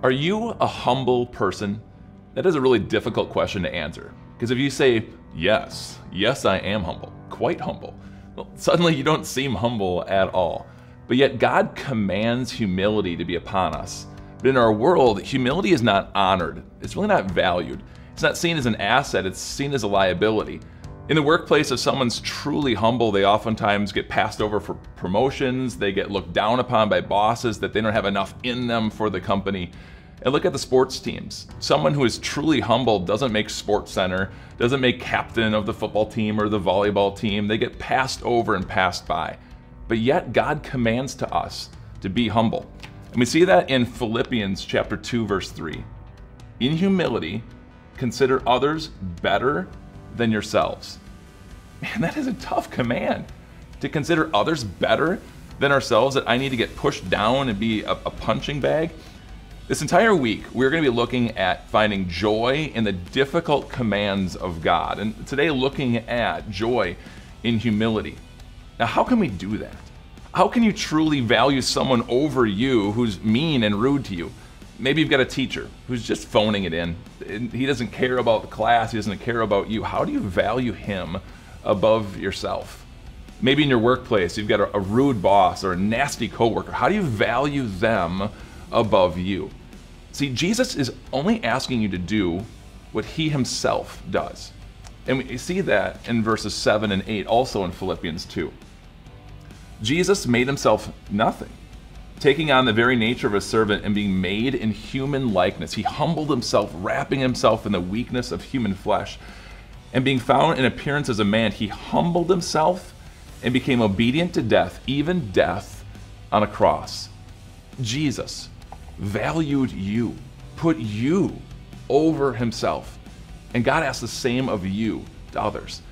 Are you a humble person? That is a really difficult question to answer. Because if you say, yes, I am humble, quite humble, well, suddenly you don't seem humble at all. But yet God commands humility to be upon us. But in our world, humility is not honored. It's really not valued. It's not seen as an asset, it's seen as a liability. In the workplace, if someone's truly humble, they oftentimes get passed over for promotions, they get looked down upon by bosses that they don't have enough in them for the company. And look at the sports teams. Someone who is truly humble doesn't make Sports Center, doesn't make captain of the football team or the volleyball team. They get passed over and passed by. But yet God commands to us to be humble. And we see that in Philippians chapter 2, verse 3. In humility, consider others better than yourselves. Man, that is a tough command. To consider others better than ourselves, that I need to get pushed down and be a punching bag. This entire week, we're going to be looking at finding joy in the difficult commands of God. And today, looking at joy in humility. Now, how can we do that? How can you truly value someone over you who's mean and rude to you? Maybe you've got a teacher who's just phoning it in. He doesn't care about the class, he doesn't care about you. How do you value him above yourself? Maybe in your workplace, you've got a rude boss or a nasty coworker. How do you value them above you? See, Jesus is only asking you to do what he himself does. And we see that in verses 7 and 8, also in Philippians 2. Jesus made himself nothing, taking on the very nature of a servant and being made in human likeness. He humbled himself, wrapping himself in the weakness of human flesh. And being found in appearance as a man, he humbled himself and became obedient to death, even death on a cross. Jesus valued you, put you over himself. And God asks the same of you to others.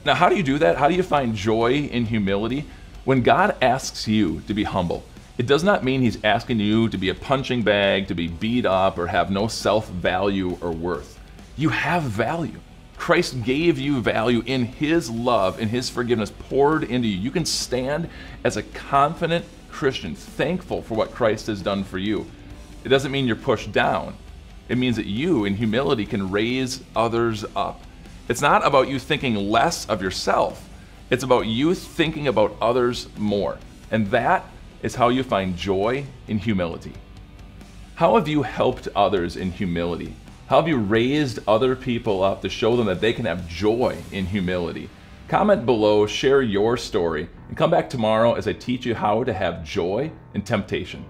Now, how do you do that? How do you find joy in humility? When God asks you to be humble, it does not mean he's asking you to be a punching bag, to be beat up, or have no self-value or worth. You have value. Christ gave you value in his love, in his forgiveness poured into you. You can stand as a confident Christian, thankful for what Christ has done for you. It doesn't mean you're pushed down. It means that you, in humility, can raise others up. It's not about you thinking less of yourself. It's about you thinking about others more. And that is how you find joy in humility. How have you helped others in humility? How have you raised other people up to show them that they can have joy in humility? Comment below, share your story, and come back tomorrow as I teach you how to have joy in temptation.